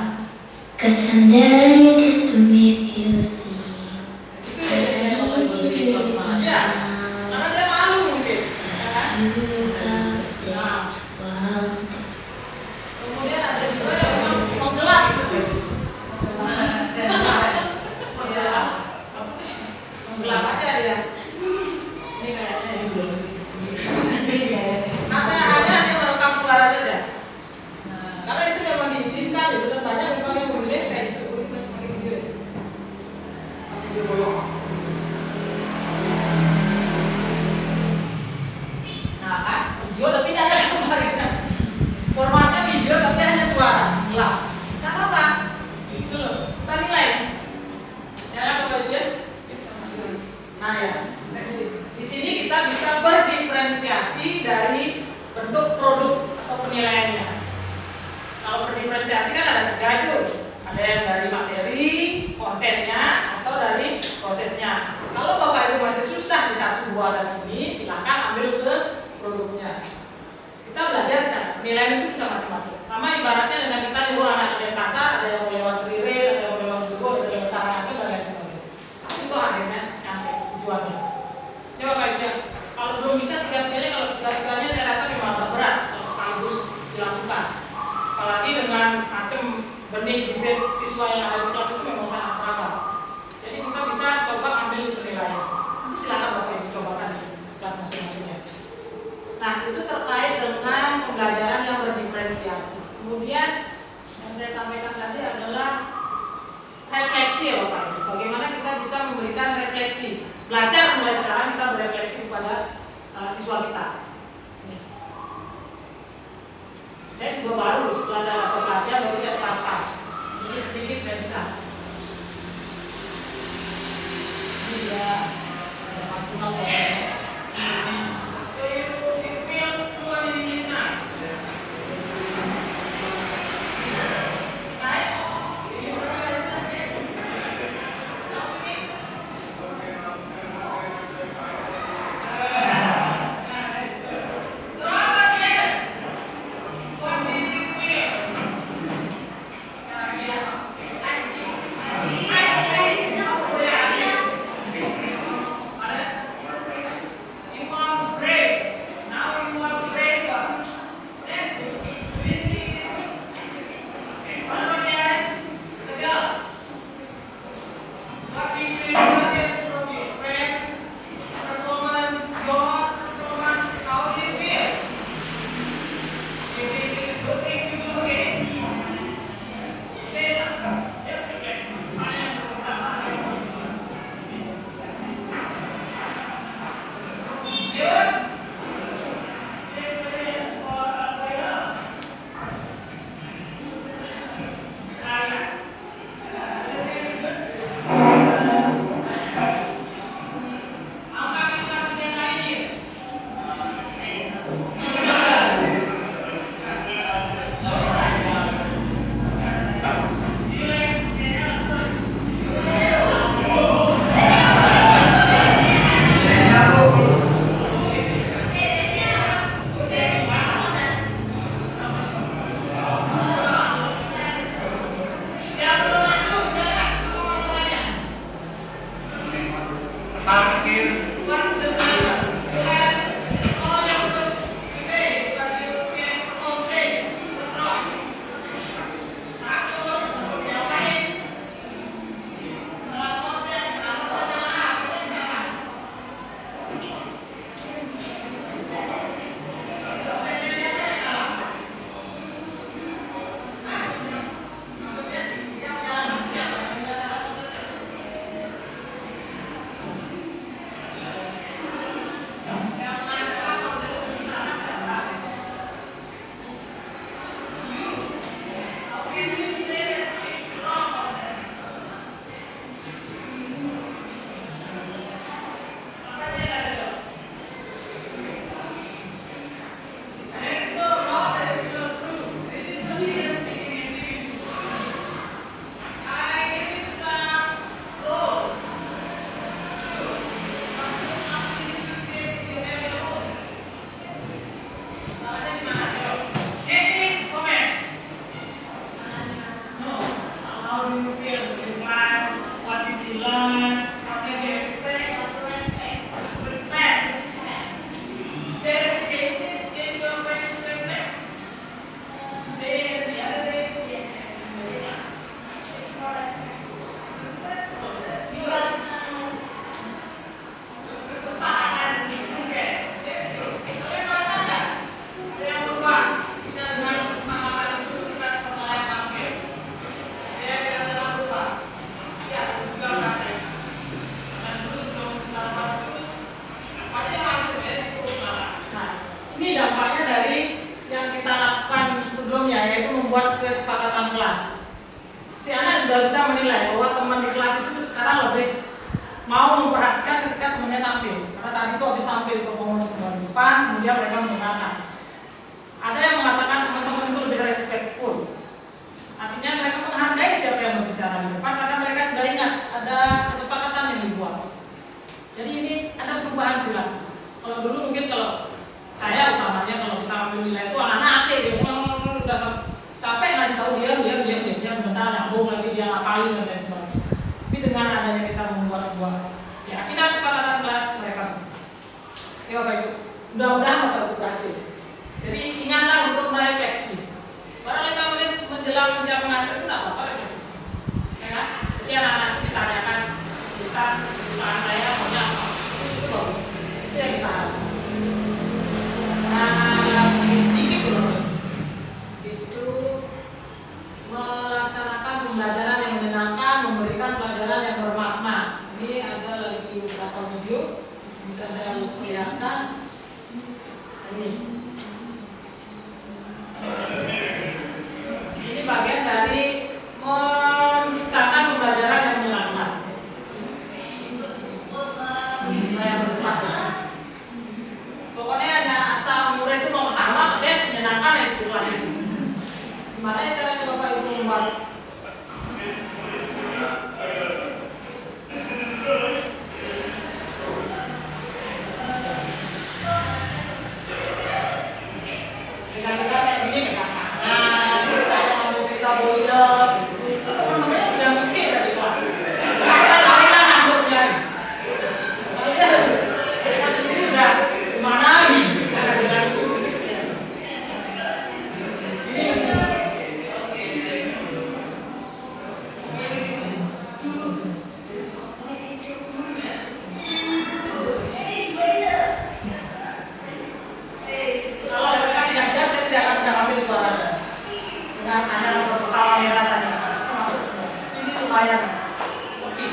'cause I'm there just to make you see that I need you Nah ya, di sini kita bisa berdiferensiasi dari bentuk produk atau penilaiannya. Kalau berdiferensiasi kan ada 3 itu, ada yang dari materi, kontennya, atau dari prosesnya. Kalau Bapak Ibu masih susah di 1, 2 dan ini, silakan ambil ke produknya. Kita belajar cara penilaian itu bisa macam-macam. Sama ibaratnya dengan kita nyuruh anak lewat pasar, ada yang lewat Serire, ada yang lewat Bugo, ada yang lewat Karangasem dan lain sebagainya. Itu akhirnya nyampe tujuannya. Ya Bapak Ibu, kalau belum bisa 3-tiganya, kalau 3-tiganya saya rasa memang agak berat kalau sekaligus dilakukan. Apalagi dengan macam benih bibit siswa yang ada di kelas itu memang sangat beragam. Jadi kita bisa coba ambil penilaian. Nanti silakan Bapak Ibu cobakan di kelas masing-masingnya. Nah, itu terkait dengan pembelajaran yang berdiferensiasi. Kemudian yang saya sampaikan tadi adalah refleksi ya Bapak Ibu. Bagaimana kita bisa memberikan refleksi. Belajar mulai sekarang kita berefleksi kepada siswa kita. Saya juga baru setelah saya dapat pelajar baru saya terapkan. Ini sedikit saya bisa. Ini dia ada maksimal ya. membuat kesepakatan kelas. Si anak juga bisa menilai bahwa teman di kelas itu sekarang lebih mau memperhatikan ketika temennya tampil. Karena tadi itu habis tampil ke ngomong semua di depan, kemudian mereka mendengarkan. Ada yang mengatakan teman-teman itu lebih respectful. Artinya mereka menghargai siapa yang berbicara di depan karena mereka sudah ingat ada kesepakatan yang dibuat. Jadi ini ada perubahan pula. Kalau dulu mungkin kalau saya utamanya kalau kita ambil nilai itu anak-anak asik dia udah capek ngasih tahu dia sebentar nyambung lagi dia ngapalin dan lain sebagainya. Tapi dengan adanya kita membuat sebuah keyakinan kesepakatan kelas mereka bisa. Ya Bapak Ibu, mudah-mudahan Bapak Ibu berhasil. Jadi ingatlah untuk merefleksi. Barang 5 menit menjelang jam ngasih itu tidak apa-apa refleksi. Ya kan? Jadi anak-anak itu ditanyakan sekitar kesukaan saya maunya apa. Itu bagus. Itu yang kita harapkan. Nah, sedikit dulu. Itu melaksanakan pembelajaran yang menyenangkan, memberikan pelajaran yang bermakna. Ini ada lagi beberapa video bisa saya perlihatkan. Ini bagian dari menciptakan pembelajaran yang menyenangkan. Saya berpikir. Pokoknya ada asal murid itu mau ketawa, tapi menyenangkan ya di kelas itu. Gimana ya caranya Bapak Ibu membuat? Kita kayak gini pegang tangan, kita ngomong cerita bocor, teman-temannya sudah mungkin dari kelas. Kita lari-lari ngantuknya. Lalu dia sudah gimana gitu? Ini lucu. Kalau mereka tidak diam, saya tidak akan bisa ambil suaranya. Dengan hanya kepala merah saja. Masuk. Ini lumayan sepi.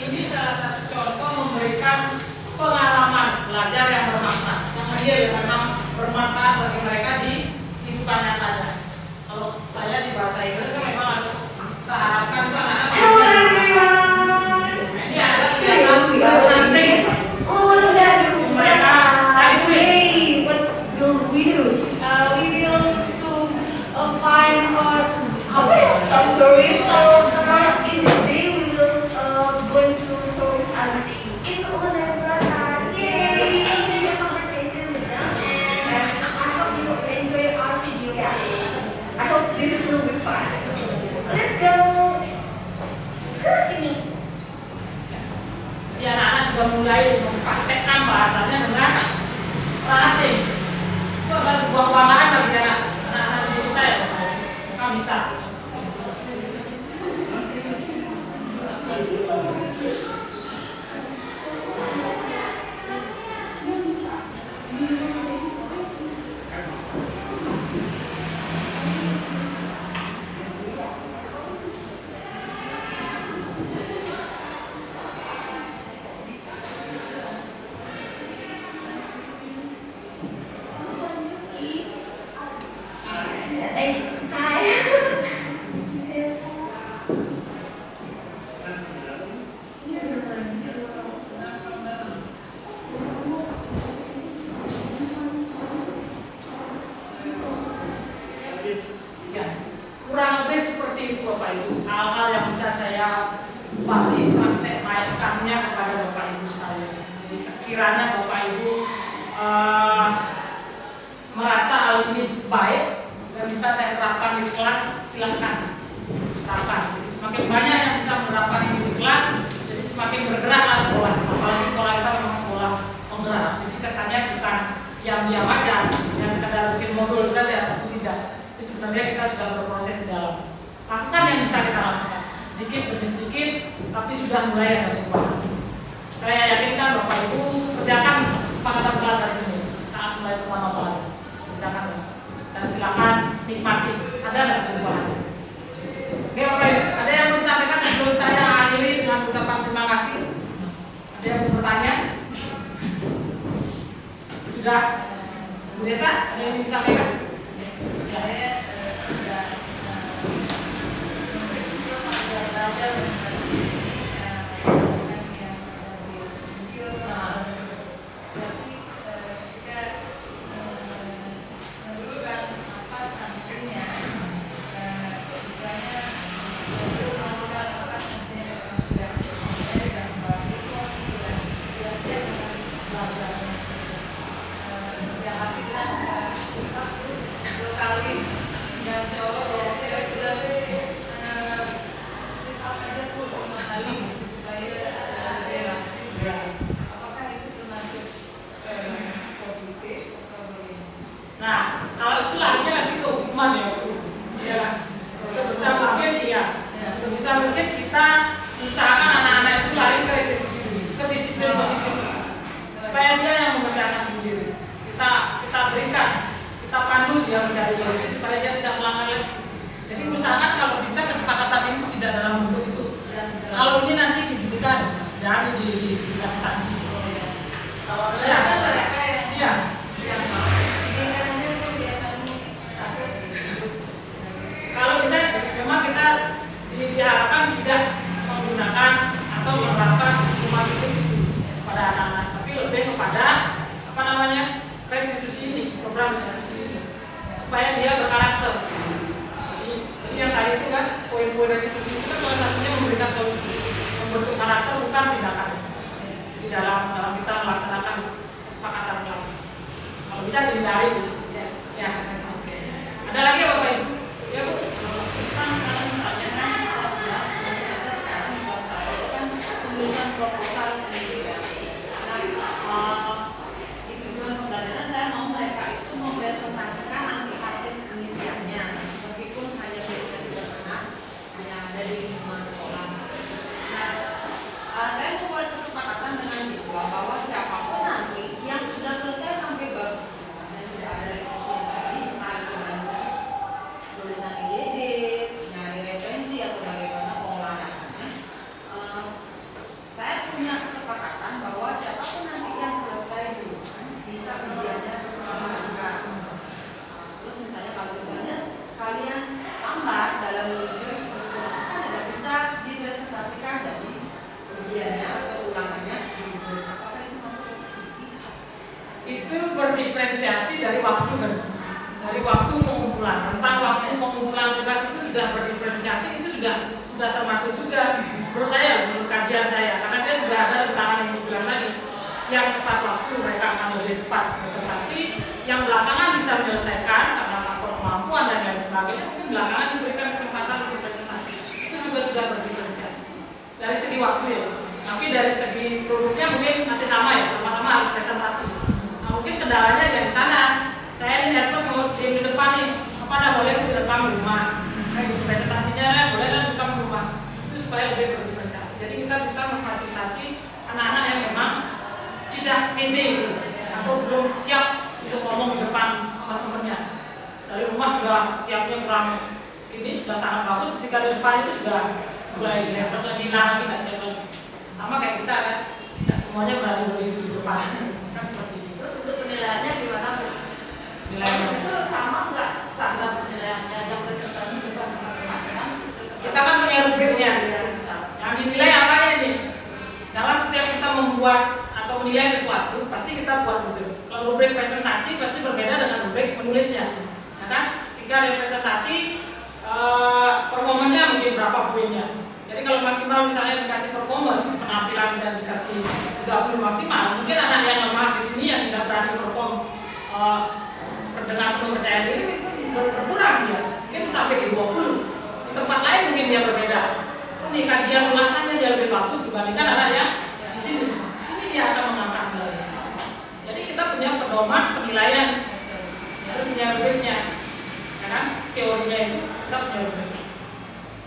Ini salah satu contoh memberikan pengalaman belajar yang bermakna, yang real, yang memang bermanfaat bagi mereka di kehidupan nyatanya. Kalau saya di bahasa Inggris kan memang harus kita harapkan itu anak-anak ini adalah kegiatan bahasa nanti mereka cari tulis. story. So in this day we will going to tourist outing in Ulaanbaatar. Yay! Continue the conversation with them, and I hope you enjoy our video. I hope this will be fun. Let's go. Sini. Jadi anak-anak sudah mulai mempraktekkan bahasanya dengan orang asing. Itu adalah sebuah kebanggaan bagi anak-anak kita ya, mereka bisa. Ya, kurang lebih seperti itu Bapak Ibu. Hal-hal yang bisa saya bagi praktekkannya kepada Bapak Ibu sekalian. Jadi sekiranya Bapak Ibu merasa hal ini baik dan bisa saya terapkan di kelas, silahkan terapkan. Jadi semakin banyak yang bisa menerapkan ini di kelas, jadi semakin bergeraklah sekolah. Apalagi sekolah kita memang sekolah penggerak. Jadi kesannya bukan diam-diam aja, ya sekedar bikin modul saja, tapi tidak. Jadi sebenarnya kita sudah berproses di dalam. Lakukan yang bisa kita lakukan, sedikit demi sedikit, tapi sudah mulai ada perubahan. Saya yakinkan Bapak Ibu kerjakan kesepakatan kelas hari Senin saat mulai pertama kali. Kerjakan dan silakan nikmati. Ada nggak perubahannya? Oke Bapak Ibu, ada yang mau disampaikan sebelum saya akhiri dengan ucapan terima kasih? Ada yang mau bertanya? Sudah? Bu Desa, ada yang ingin disampaikan? Saya sudah belajar mengenai yang di video, tapi jika menurunkan apa sanksinya, misalnya menurunkan apa sanksinya tidak membantu tidak siap dengan belajarnya. Yang akhirnya Ustaz itu 10 kali yang cowok ya cewek bilang sit up aja tuh 5 kali supaya ada reaksi. Apakah itu termasuk positif atau bagaimana? Nah, kalau itu lagi nanti ke hukuman ya, Bu. Ya, sebisa mungkin ya, sebisa mungkin kita usahakan anak-anak itu lari ke restitusi dulu, ke disiplin positif, supaya dia yang mengerjakan sendiri. Kita berikan, kita pandu dia mencari solusi supaya dia tidak melanggar lagi. Jadi usahakan kalau bisa kesepakatan itu tidak dalam bentuk itu. Kalau ini nanti diberikan dan dikasih sanksi. Kalau Ada kan mereka iya. yang mau inginkannya itu dia kamu takut gitu. Kalau bisa sih, memang kita diharapkan tidak menggunakan atau menerapkan hukuman fisik itu pada anak-anak, tapi lebih kepada apa namanya restitusi ini, program restitusi ini, supaya dia berkarakter. Jadi yang tadi itu kan poin-poin restitusi itu kan salah satunya memberikan solusi, membentuk karakter bukan tindakan. Di dalam kita melaksanakan kesepakatan kelas. Kalau bisa dihindari, ya. Oke. Ada lagi ya Bapak Ibu? Ya Bu. Kalau misalnya kan kelas 11 biasanya sekarang di kelas saya itu kan penulisan proposal gitu ya. Nah, di tujuan pembelajaran saya mau mereka itu mempresentasikan nanti hasil penelitiannya, meskipun hanya penelitian sederhana, hanya ada di lingkungan sekolah. Nah, saya membuat kesepakatan dengan siswa bahwa siapapun nanti yang sudah selesai sampai bab dan sudah ada revisi yang tadi, tarik kembali tulisan IDD, nyari referensi atau bagaimana pengolahannya. Saya punya kesepakatan bahwa siapapun nanti yang selesai duluan bisa ujiannya berkelanjutan. Terus misalnya kalau misalnya kalian lambat dalam menyusun kan tidak bisa dipresentasikan jadi ujiannya atau ulangannya di apakah itu masuk isi? Itu berdiferensiasi dari waktu kan. dari waktu pengumpulan. Tentang waktu pengumpulan tugas itu sudah berdiferensiasi, itu sudah termasuk juga menurut saya, menurut kajian saya, karena dia sudah ada rentang yang dibilang tadi, yang tepat waktu mereka akan lebih cepat presentasi, yang belakangan bisa menyelesaikan karena faktor kemampuan dan lain sebagainya, mungkin belakangan diberikan kesempatan untuk presentasi. Itu juga sudah berdiferensiasi dari segi waktu ya. Tapi dari segi produknya mungkin masih sama ya, sama-sama harus presentasi. Nah, mungkin kendalanya yang di sana. Saya ini Airpost mau di depan nih, apa nggak boleh direkam di rumah? Presentasinya boleh kan direkam di rumah. Itu supaya lebih berdiferensiasi. Jadi kita bisa memfasilitasi anak-anak yang memang tidak pede atau belum siap untuk ngomong di depan teman-temannya. Dari rumah sudah siapnya kurang ini sudah sangat bagus, ketika di depan itu sudah mulai nervous lagi, lagi nggak siap lagi. Sama kayak kita kan, tidak semuanya berani berdiri di depan. Kan seperti itu. Terus untuk penilaiannya gimana Bu? Nilainya Itu sama nggak standar penilaiannya yang presentasi depan teman-teman? kita kan punya rubriknya. Yang dinilai apa ya nih? Dalam setiap kita membuat atau menilai sesuatu, pasti kita buat rubrik. Kalau rubrik presentasi pasti berbeda dengan rubrik menulisnya, ya kan? Ketika ada presentasi, performanya mungkin berapa poinnya. Jadi kalau maksimal misalnya dikasih performance, penampilan dan dikasih 30 maksimal, mungkin anak yang lemah di sini yang tidak berani perform dengan penuh percaya diri itu berkurang dia, mungkin sampai di 20. Di tempat lain mungkin dia berbeda. Ini kajian ulasannya dia lebih bagus dibandingkan anak yang di sini. Di sini dia akan mengangkat nilai. Jadi kita punya pedoman penilaian, harus punya rubriknya, ya kan? Teorinya itu kita punya rubrik.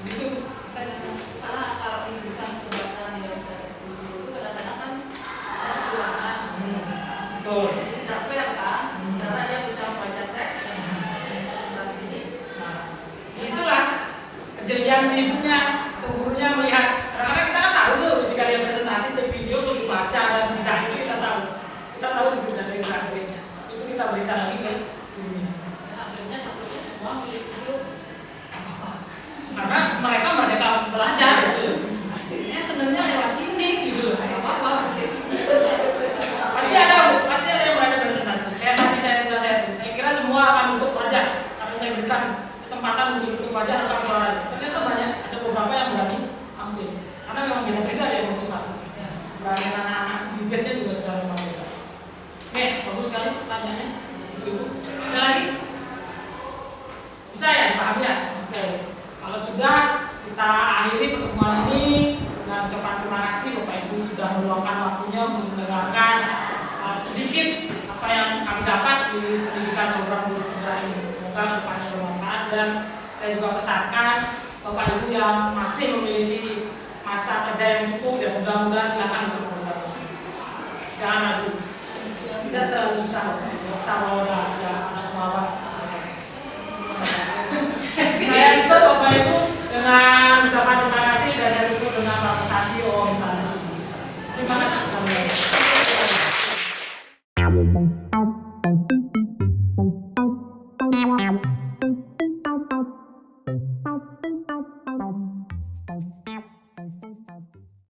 Itu saya Karena kalau pendidikan sebatas yang saya dulu itu kadang-kadang kan perjuangan. betul. Jadi tidak fair kan? Karena dia bisa membaca teks dan sebelah ini. Nah, disitulah kejelian si ibunya atau gurunya melihat. Karena kita kan tahu tuh ketika dia presentasi dari video tuh dibaca dan tidak itu kita tahu. Kita tahu juga dari gerak-geriknya. Itu kita berikan lagi ke gurunya. Akhirnya takutnya semua milik video. Karena mereka merdeka belajar gitu. Saya senangnya lewat ini gitu. Apa-apa. Pasti ada yang berani presentasi. Kayak tadi saya kira semua akan untuk wajah. Karena saya berikan kesempatan untuk wajah rekam suara. Ternyata banyak, ada beberapa yang berani ambil. Karena memang beda-beda ya motivasi. Berani anak-anak bibirnya juga sudah memang beda. Oke, bagus sekali pertanyaannya. Ibu, ada lagi? Bisa ya, paham ya? Bisa. Kalau sudah kita akhiri pertemuan ini dengan ucapan terima kasih Bapak Ibu sudah meluangkan waktunya untuk mendengarkan sedikit apa yang kami dapat di pendidikan program guru penggerak ini. Semoga depannya bermanfaat dan saya juga pesankan Bapak Ibu yang masih memiliki masa kerja yang cukup ya mudah-mudahan silakan untuk bergabung. Jangan ragu, tidak terlalu susah.